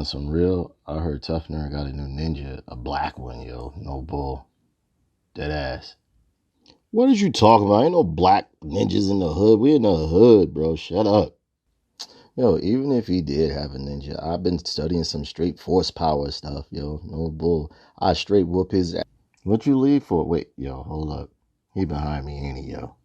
some real, I heard Toughener got a new ninja, a black one, yo. No bull. Dead ass. What did you talk about? Ain't no black ninjas in the hood. We in the hood, bro. Shut up. Yo, even if he did have a ninja, I've been studying some straight force power stuff, yo. No bull. I straight whoop his ass. What you leave for? Wait, yo, hold up. He behind me, ain't he, yo?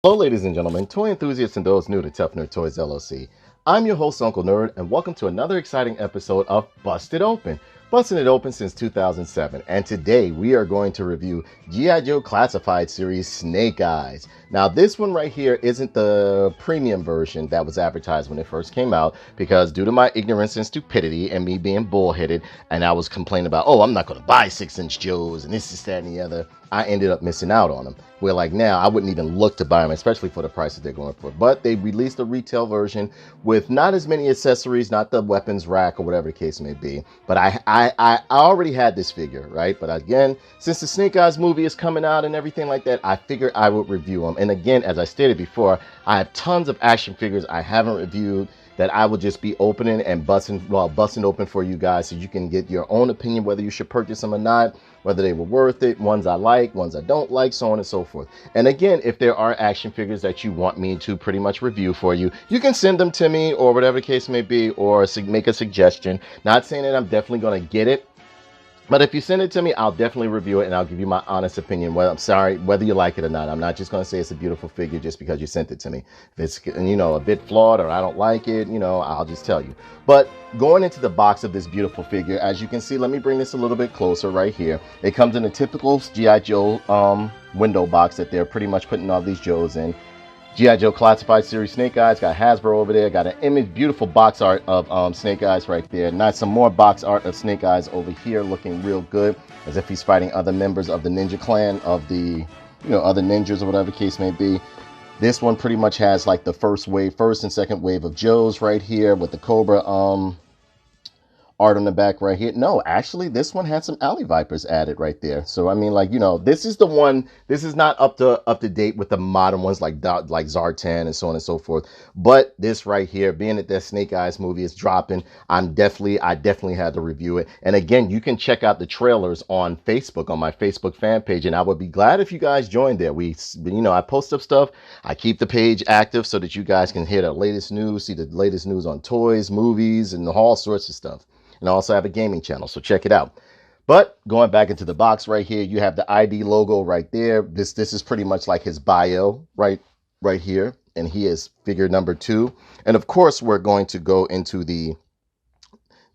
Hello, ladies and gentlemen, toy enthusiasts and those new to Tough Nerd Toys LLC. I'm your host, Uncle Nerd, and welcome to another exciting episode of Busted Open. Busting it open since 2007, and today we are going to review G.I.Joe Classified Series Snake Eyes. Now, this one right here isn't the premium version that was advertised when it first came out, because due to my ignorance and stupidity and me being bullheaded, and I was complaining about, oh, I'm not going to buy 6-inch Joes and this, that, and the other, I ended up missing out on them. Where like now, I wouldn't even look to buy them, especially for the prices they're going for. But they released a retail version with not as many accessories, not the weapons rack or whatever the case may be. But I already had this figure, right? But again, since the Snake Eyes movie is coming out and everything like that, I figured I would review them. And again, as I stated before, I have tons of action figures I haven't reviewed that I will just be opening and busting open for you guys so you can get your own opinion whether you should purchase them or not, whether they were worth it, ones I like, ones I don't like, so on and so forth. And again, if there are action figures that you want me to pretty much review for you, you can send them to me or whatever the case may be, or make a suggestion. Not saying that I'm definitely going to get it, but if you send it to me, I'll definitely review it and I'll give you my honest opinion. Well, I'm sorry, whether you like it or not. I'm not just going to say it's a beautiful figure just because you sent it to me. If it's, a bit flawed or I don't like it, I'll just tell you. But going into the box of this beautiful figure, as you can see, let me bring this a little bit closer right here. It comes in a typical G.I. Joe window box that they're pretty much putting all these Joes in. G.I. Joe Classified Series Snake Eyes, got Hasbro over there, got an image, beautiful box art of Snake Eyes right there. Not some more box art of Snake Eyes over here, looking real good, as if he's fighting other members of the Ninja Clan, of the, other ninjas or whatever the case may be. This one pretty much has like the first and second wave of Joes right here with the Cobra art on the back right here. No, actually, this one had some Alley Vipers added right there. So I mean, like, this is the one. This is not up to date with the modern ones like Zartan and so on and so forth. But this right here, being that the Snake Eyes movie is dropping, I definitely had to review it. And again, you can check out the trailers on Facebook, on my Facebook fan page, and I would be glad if you guys joined there. I post up stuff. I keep the page active so that you guys can hear the latest news, see the latest news on toys, movies, and all sorts of stuff. And I also have a gaming channel, so check it out. But going back into the box right here, you have the ID logo right there. This is pretty much like his bio right here. And he is figure number 2. And of course, we're going to go into the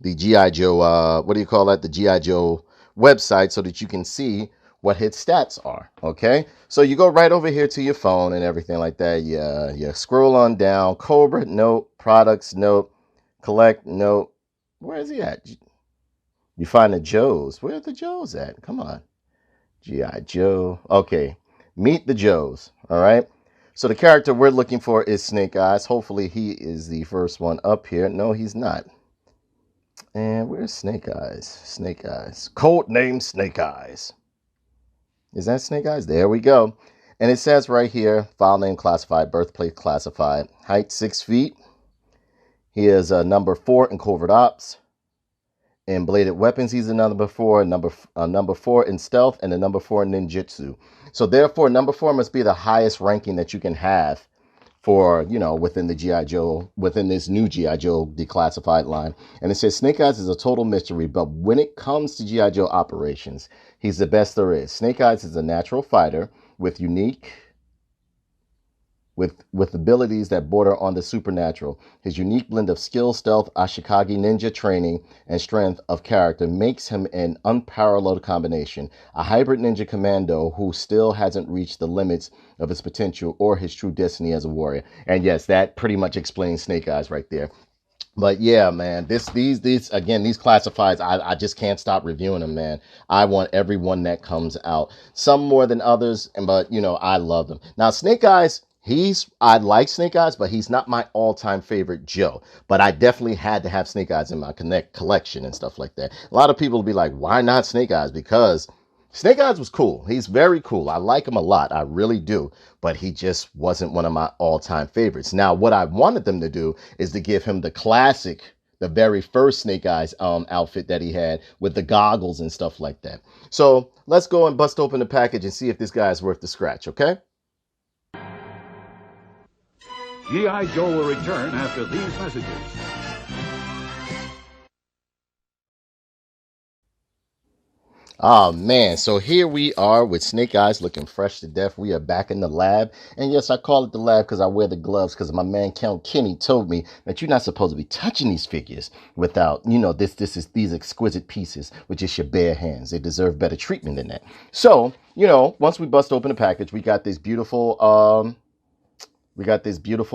G.I. Joe, the G.I. Joe website so that you can see what his stats are, okay? So you go right over here to your phone and everything like that. Yeah, you scroll on down. Cobra, nope. Products, nope. Collect, nope. Where is he at? You find the Joes. Where are the Joes at? Come on. G.I. Joe. Okay. Meet the Joes. All right. So the character we're looking for is Snake Eyes. Hopefully he is the first one up here. No, he's not. And where's Snake Eyes? Snake Eyes. Code name Snake Eyes. Is that Snake Eyes? There we go. And it says right here, file name classified, birthplace classified, height 6 feet. He is number 4 in covert ops. In bladed weapons, he's a number 4. Number 4 in stealth, and a number 4 in ninjutsu. So therefore, number 4 must be the highest ranking that you can have for, within the G.I. Joe, within this new G.I. Joe declassified line. And it says Snake Eyes is a total mystery, but when it comes to G.I. Joe operations, he's the best there is. Snake Eyes is a natural fighter with abilities that border on the supernatural. His unique blend of skill, stealth, Ashikage ninja training, and strength of character makes him an unparalleled combination. A hybrid ninja commando who still hasn't reached the limits of his potential or his true destiny as a warrior. And yes, that pretty much explains Snake Eyes right there. But yeah, man, these again, these classifieds, I just can't stop reviewing them, man. I want every one that comes out, some more than others, but I love them. Now, Snake Eyes, I like Snake Eyes, but he's not my all-time favorite Joe. But I definitely had to have Snake Eyes in my collection and stuff like that. A lot of people will be like, why not Snake Eyes? Because Snake Eyes was cool. He's very cool. I like him a lot. I really do. But he just wasn't one of my all-time favorites. Now, what I wanted them to do is to give him the classic, the very first Snake Eyes outfit that he had with the goggles and stuff like that. So let's go and bust open the package and see if this guy is worth the scratch, okay? G.I. Joe will return after these messages. Oh man, so here we are with Snake Eyes looking fresh to death. We are back in the lab. And yes, I call it the lab because I wear the gloves because my man Count Kenny told me that you're not supposed to be touching these figures without, these exquisite pieces with just your bare hands. They deserve better treatment than that. So, once we bust open the package, we got this beautiful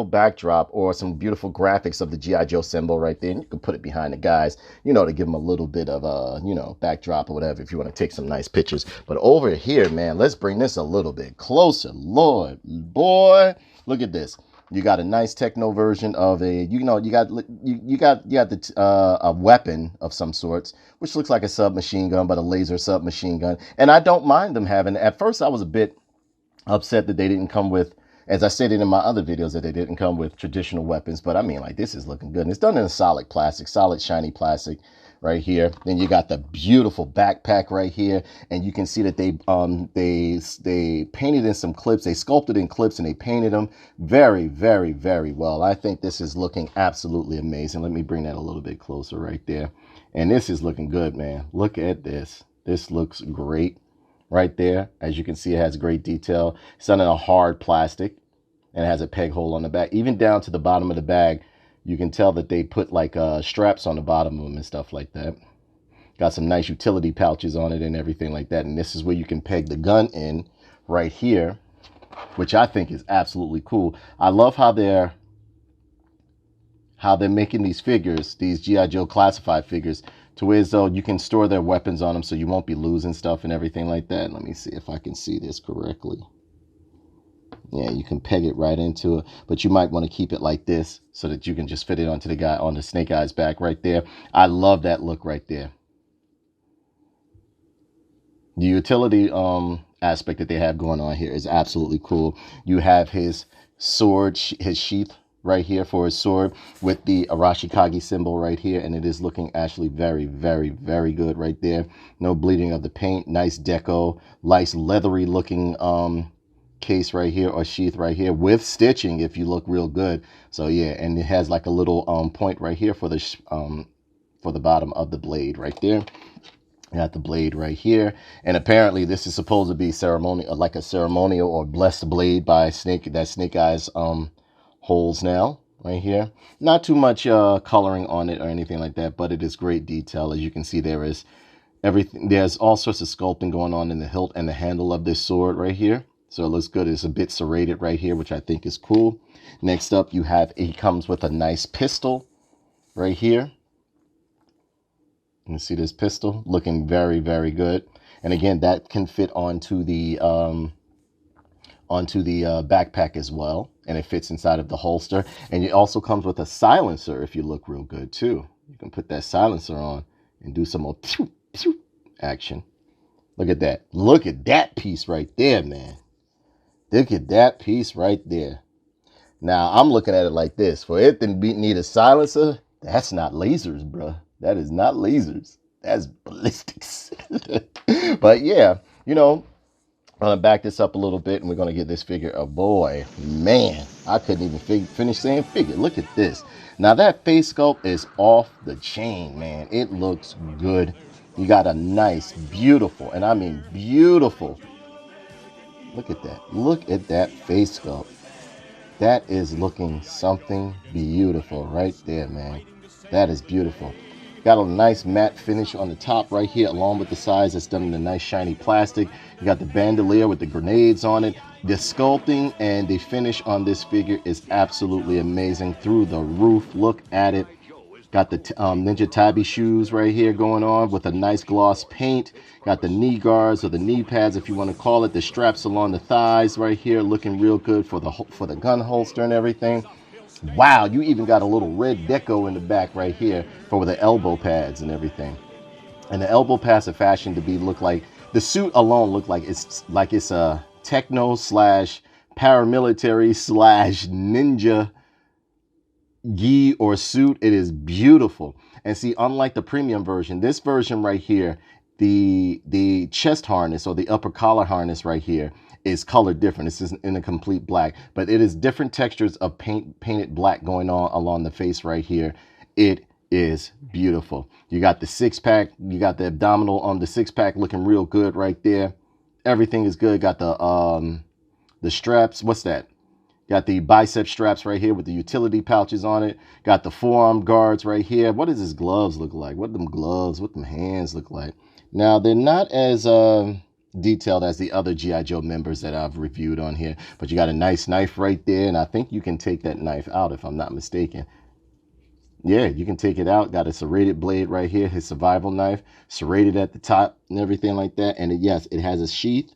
backdrop or some beautiful graphics of the G.I. Joe symbol right there. And you can put it behind the guys, to give them a little bit of a, backdrop or whatever if you want to take some nice pictures. But over here, man, let's bring this a little bit closer. Lord, boy, look at this. You got a nice techno version of a, you got the a weapon of some sorts, which looks like a submachine gun, but a laser submachine gun. And I don't mind them having. At first, I was a bit upset that they didn't come with, as I stated in my other videos, that they didn't come with traditional weapons. But I mean, like, this is looking good. And it's done in a solid plastic, solid shiny plastic right here. Then you got the beautiful backpack right here. And you can see that they painted in some clips. They sculpted in clips and they painted them very, very, very well. I think this is looking absolutely amazing. Let me bring that a little bit closer right there. And this is looking good, man. Look at this. This looks great. Right there, as you can see, it has great detail. It's done in a hard plastic and it has a peg hole on the back. Even down to the bottom of the bag, you can tell that they put like straps on the bottom of them and stuff like that. Got some nice utility pouches on it and everything like that. And this is where you can peg the gun in right here, which I think is absolutely cool. I love how they're making these figures, these G.I. Joe classified figures, to where as though you can store their weapons on them so you won't be losing stuff and everything like that. Let me see if I can see this correctly. Yeah, you can peg it right into it, but you might want to keep it like this so that you can just fit it onto the Snake Eyes back right there. I love that look right there. The utility aspect that they have going on here is absolutely cool. You have his sword, his sheath right here for his sword with the Arashikage symbol right here, and it is looking actually very, very, very good right there. No bleeding of the paint, nice deco, nice leathery looking case right here, or sheath right here, with stitching if you look real good. So yeah, and it has like a little point right here for the bottom of the blade right there. You got the blade right here, and apparently this is supposed to be ceremonial, like a ceremonial or blessed blade by Snake Eyes holes now right here. Not too much coloring on it or anything like that, but it is great detail. As you can see, there is everything. There's all sorts of sculpting going on in the hilt and the handle of this sword right here, so it looks good. It's a bit serrated right here, which I think is cool. Next up, you have, he comes with a nice pistol right here. You see this pistol looking very, very good. And again, that can fit onto the backpack as well, and it fits inside of the holster. And it also comes with a silencer if you look real good too. You can put that silencer on and do some more pew, pew action. Look at that. Look at that piece right there, man. Look at that piece right there. Now, I'm looking at it like this. For it to need a silencer, that's not lasers, bruh. That is not lasers. That's ballistics. But yeah, I'm going to back this up a little bit, and we're going to get this figure. Oh boy, man, I couldn't even finish saying figure. Look at this. Now that face sculpt is off the chain, man. It looks good. You got a nice, beautiful, and I mean beautiful. Look at that. Look at that face sculpt. That is looking something beautiful right there, man. That is beautiful. Got a nice matte finish on the top right here, along with the sides that's done in a nice shiny plastic. You got the bandolier with the grenades on it. The sculpting and the finish on this figure is absolutely amazing, through the roof. Look at it. Got the Ninja Tabi shoes right here going on with a nice gloss paint. Got the knee guards, or the knee pads if you want to call it. The straps along the thighs right here looking real good for the gun holster and everything. Wow, you even got a little red deco in the back right here for the elbow pads and everything. And the elbow pads are fashioned to look like, the suit alone look like it's a techno slash paramilitary slash ninja gi or suit. It is beautiful. And see, unlike the premium version, this version right here, the chest harness, or the upper collar harness right here, is colored different. This isn't in a complete black, but it is different textures of painted black going on along the face right here. It is beautiful. You got the six-pack, you got the abdominal on the six-pack looking real good right there. Everything is good. Got the straps. What's that? Got the bicep straps right here with the utility pouches on it. Got the forearm guards right here. What does his gloves look like? What them gloves, what them hands look like? Now, they're not as detailed as the other G.I. Joe members that I've reviewed on here. But you got a nice knife right there. And I think you can take that knife out if I'm not mistaken. Yeah, you can take it out. Got a serrated blade right here. His survival knife. Serrated at the top and everything like that. And yes, it has a sheath.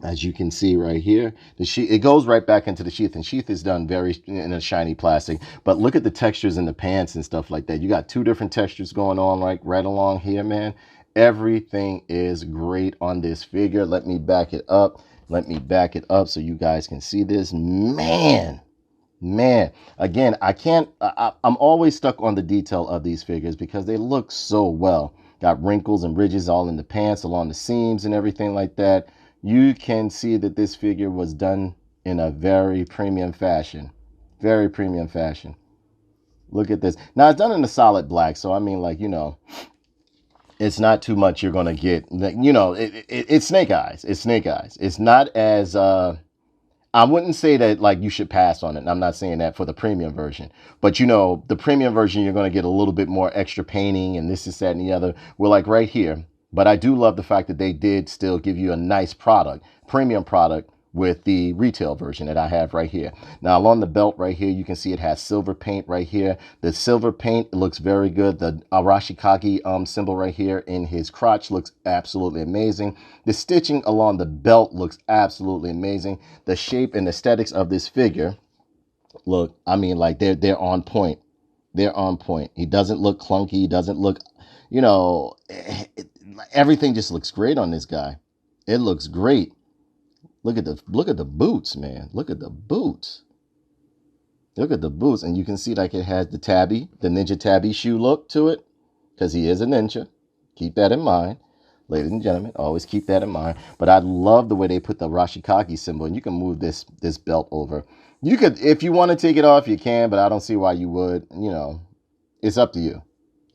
As you can see right here, the sheath, it goes right back into the sheath, and sheath is done very in a shiny plastic. But look at the textures in the pants and stuff like that. You got two different textures going on right along here, man. Everything is great on this figure. Let me back it up. Let me back it up so you guys can see this. Man, again, I'm always stuck on the detail of these figures because they look so well. Got wrinkles and ridges all in the pants, along the seams and everything like that. You can see that this figure was done in a very premium fashion. Very premium fashion. Look at this. Now, it's done in a solid black, so I mean, like, you know, it's not too much you're going to get. You know, it's Snake Eyes. It's Snake Eyes. It's not as... I wouldn't say that, like, you should pass on it. And I'm not saying that for the premium version. But, you know, the premium version, you're going to get a little bit more extra painting and this, that, and the other. We're like right here. But I do love the fact that they did still give you a nice product, premium product, with the retail version that I have right here. Now, along the belt right here, you can see it has silver paint right here. The silver paint looks very good. The Arashikage symbol right here in his crotch looks absolutely amazing. The stitching along the belt looks absolutely amazing. The shape and aesthetics of this figure, look, I mean, like, they're on point. They're on point. He doesn't look clunky. He doesn't look, you know, everything just looks great on this guy. It looks great. Look at the boots, man. Look at the boots. Look at the boots. And you can see, like, it has the Ninja Tabi shoe look to it, because he is a ninja. Keep that in mind. Ladies and gentlemen, always keep that in mind. But I love the way they put the Rashikage symbol, and you can move this belt over. You could, if you want to take it off, you can, but I don't see why you would. You know, it's up to you.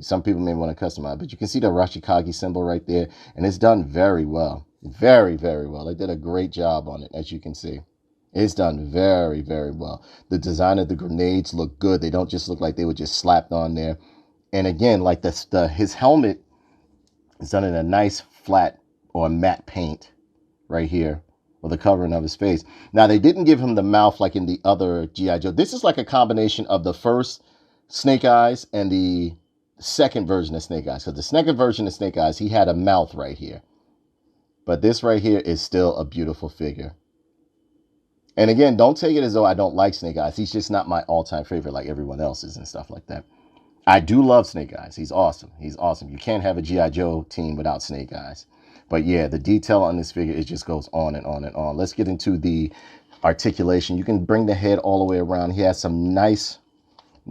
Some people may want to customize, but you can see the Rashikage symbol right there, and it's done very well. Very, very well. They did a great job on it, as you can see. It's done very, very well. The design of the grenades look good. They don't just look like they were just slapped on there. And again, like his helmet is done in a nice flat or matte paint right here, or the covering of his face. Now, they didn't give him the mouth like in the other G.I. Joe. This is like a combination of the first Snake Eyes and the second version of Snake Eyes. Because the second version of Snake Eyes, he had a mouth right here. But this right here is still a beautiful figure. And again, don't take it as though I don't like Snake Eyes. He's just not my all-time favorite like everyone else's and stuff like that. I do love Snake Eyes. He's awesome. He's awesome. You can't have a G.I. Joe team without Snake Eyes. But yeah, the detail on this figure, it just goes on and on and on. Let's get into the articulation. You can bring the head all the way around. He has some nice...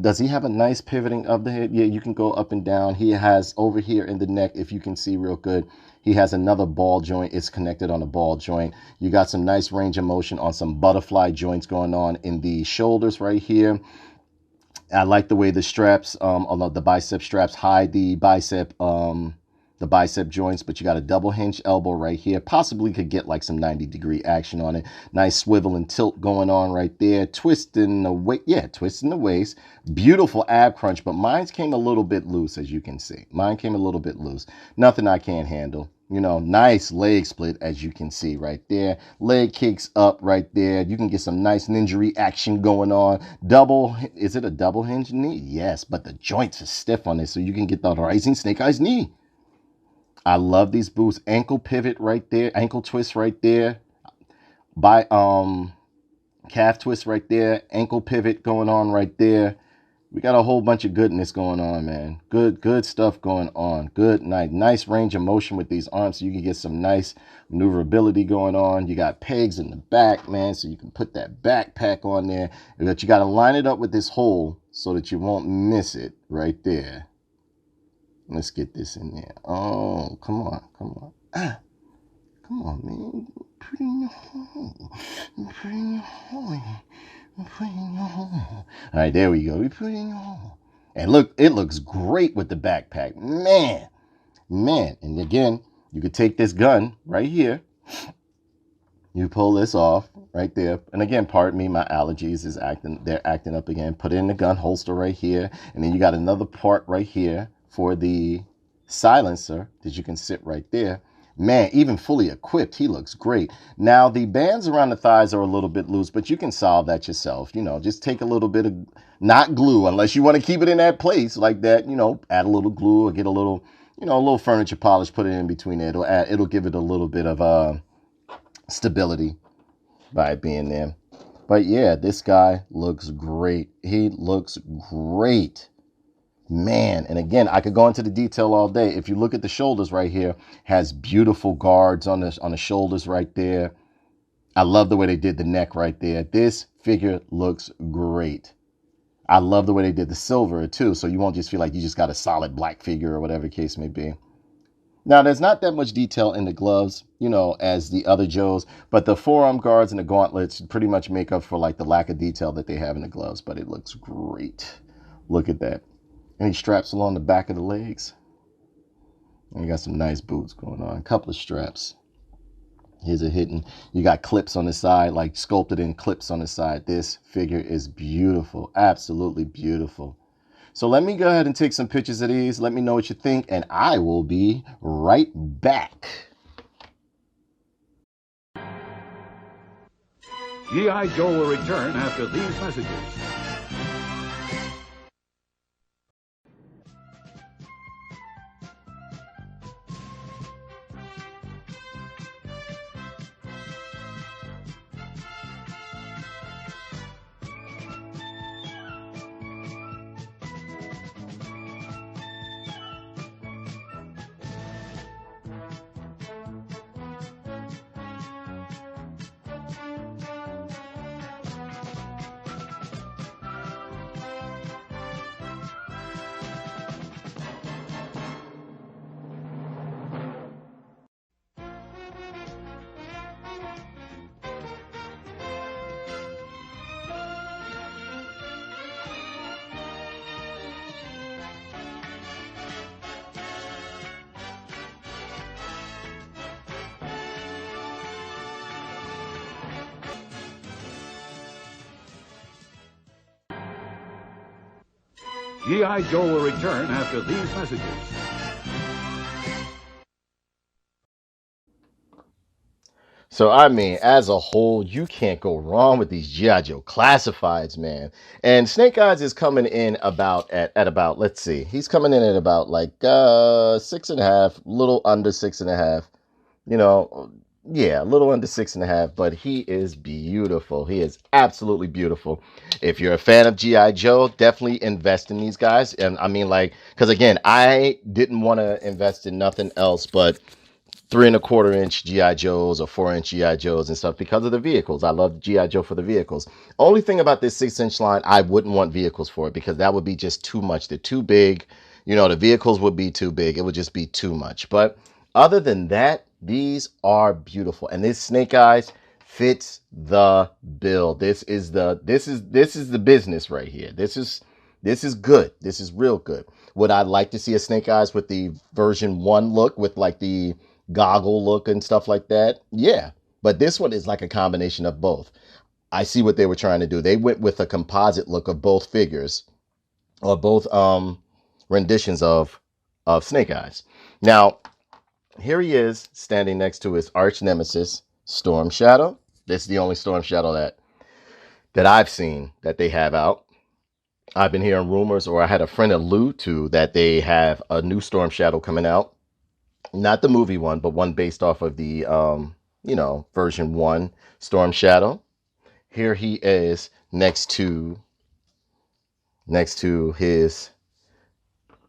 Does he have a nice pivoting of the head? Yeah, you can go up and down. He has over here in the neck, if you can see real good, He has another ball joint. It's connected on a ball joint. You got some nice range of motion on some butterfly joints going on in the shoulders right here. I like the way the straps, although the bicep straps hide the bicep joints, but you got a double hinge elbow right here. Possibly could get like some 90-degree action on it. Nice swivel and tilt going on right there. Twisting the waist. Yeah, twisting the waist. Beautiful ab crunch, but mine came a little bit loose, as you can see. Mine came a little bit loose. Nothing I can't handle. You know, nice leg split, as you can see right there. Leg kicks up right there. You can get some nice ninja action going on. Is it a double hinge knee? Yes, but the joints are stiff on this, so you can get the rising snake eyes knee. I love these boots. Ankle pivot right there. Ankle twist right there. Calf twist right there. Ankle pivot going on right there. We got a whole bunch of goodness going on, man. Good stuff going on. Nice range of motion with these arms, so you can get some nice maneuverability going on. You got pegs in the back, man, so you can put that backpack on there. But you got to line it up with this hole so that you won't miss it right there. Let's get this in there. Oh, come on. Come on, man. Put it in your hole. Put it in your hole. Put it in your hole. All right, there we go. We put it in your hole. And look, it looks great with the backpack. Man. And again, you could take this gun right here. You pull this off right there. And again, pardon me, my allergies they're acting up again. Put it in the gun holster right here. And then you got another part right here for the silencer that you can sit right there. Man, even fully equipped, he looks great. Now, the bands around the thighs are a little bit loose, but you can solve that yourself. You know, just take a little bit of, not glue, unless you want to keep it in that place like that. You know, add a little glue or get a little, a little furniture polish, put it in between there. It'll give it a little bit of stability by it being there. But yeah, this guy looks great. He looks great. Man, and again, I could go into the detail all day. If you look at the shoulders right here, has beautiful guards on the shoulders right there. I love the way they did the neck right there. This figure looks great. I love the way they did the silver too, so you won't just feel like you just got a solid black figure or whatever the case may be. Now, there's not that much detail in the gloves, as the other Joes, but the forearm guards and the gauntlets pretty much make up for like the lack of detail that they have in the gloves, but it looks great. Look at that. Any straps along the back of the legs. And you got some nice boots going on. A couple of straps. Here's a hidden. You got clips on the side, like sculpted in clips on the side. This figure is beautiful. Absolutely beautiful. So let me go ahead and take some pictures of these. Let me know what you think, and I will be right back. G.I. Joe will return after these messages. G.I. Joe will return after these messages. So, I mean, as a whole, you can't go wrong with these G.I. Joe Classifieds, man. And Snake Eyes is coming in at about, let's see, he's coming in at about like 6.5, little under 6.5, a little under 6.5, but he is beautiful. He is absolutely beautiful. If you're a fan of G.I. Joe, definitely invest in these guys. And I mean, because again, I didn't want to invest in nothing else but 3.25-inch G.I. Joes or 4-inch G.I. Joes and stuff because of the vehicles. I love G.I. Joe for the vehicles. Only thing about this 6-inch line, I wouldn't want vehicles for it because that would be just too much. They're too big. The vehicles would be too big. It would just be too much. But Other than that, these are beautiful. And this Snake Eyes fits the bill. This is the business right here. This is good. This is real good. Would I like to see a Snake Eyes with the version 1 look, with like the goggle look and stuff like that? Yeah. But this one is like a combination of both. I see what they were trying to do. They went with a composite look of both figures, or both renditions of Snake Eyes. Now, here he is standing next to his arch nemesis, Storm Shadow. This is the only Storm Shadow that I've seen that they have out. I've been hearing rumors, or I had a friend allude to, that they have a new Storm Shadow coming out. Not the movie one, but one based off of the, version 1 Storm Shadow. Here he is next to his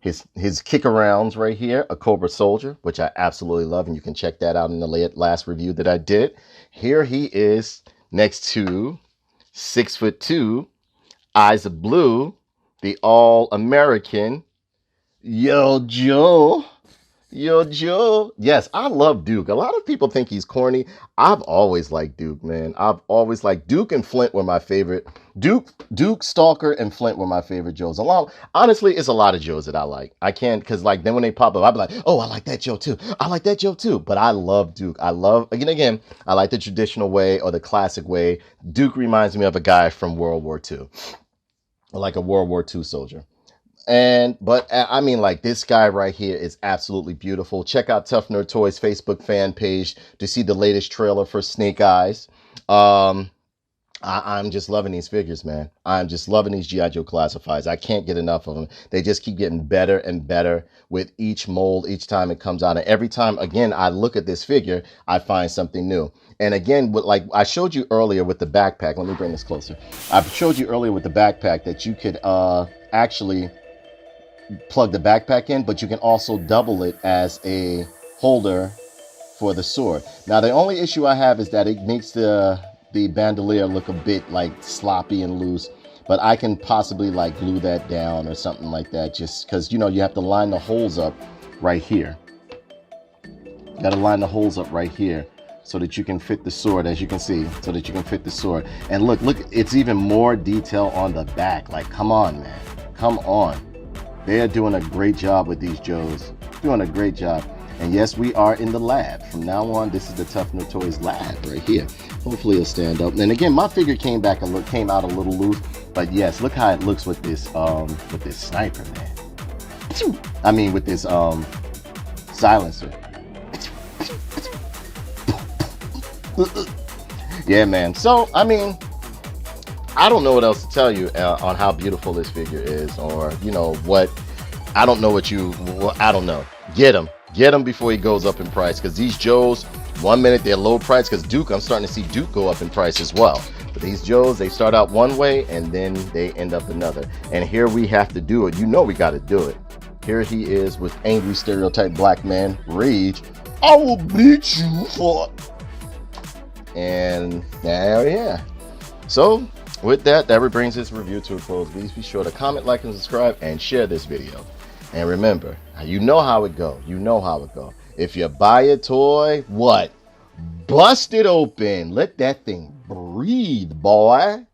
kick arounds right here, a Cobra Soldier, which I absolutely love, and you can check that out in the last review that I did. Here he is next to 6'2", Eyes of Blue, the All-American Yo Joe. Yo, Joe. Yes, I love Duke. A lot of people think he's corny. I've always liked Duke, man. I've always liked Duke, and Flint were my favorite. Duke, Stalker, and Flint were my favorite Joes. Honestly, it's a lot of Joes that I like. I can't, because like then when they pop up, I'll be like, oh, I like that Joe too. I like that Joe too. But I love Duke. I like the traditional way, or the classic way. Duke reminds me of a guy from World War II, like a World War II soldier. But I mean, like, this guy right here is absolutely beautiful. Check out Tough Nerd Toys Facebook fan page to see the latest trailer for Snake Eyes. I'm just loving these figures, man. I'm just loving these G.I. Joe Classifieds. I can't get enough of them. They just keep getting better and better with each mold, each time it comes out. And every time, again, I look at this figure, I find something new. And again, like I showed you earlier with the backpack. Let me bring this closer. I showed you earlier with the backpack that you could actually plug the backpack in, but you can also double it as a holder for the sword. Now, the only issue I have is that it makes the bandolier look a bit like sloppy and loose, but I can possibly like glue that down or something like that, just because, you have to line the holes up right here. You got to line the holes up right here so that you can fit the sword, as you can see, so that you can fit the sword. And look, it's even more detail on the back. Like, come on, man. Come on. They are doing a great job with these Joes. Doing a great job. And yes, we are in the lab. From now on, this is the Tough Nerd Toys lab right here. Hopefully it'll stand up. And again, my figure came out a little loose. But yes, look how it looks with this sniper, man. I mean, with this silencer. Yeah, man. So, I mean, I don't know what else to tell you on how beautiful this figure is, or what. I don't know I don't know. Get him before he goes up in price, because these Joes, one minute they're low price, because Duke, I'm starting to see Duke go up in price as well. But these Joes, they start out one way and then they end up another. And here we have to do it. We got to do it. Here he is with angry stereotype black man rage. I will beat you for. And there, yeah. So with that brings this review to a close. Please be sure to comment, like, and subscribe, and share this video. And remember, you know how it go. If you buy a toy, what? Bust it open. Let that thing breathe, boy.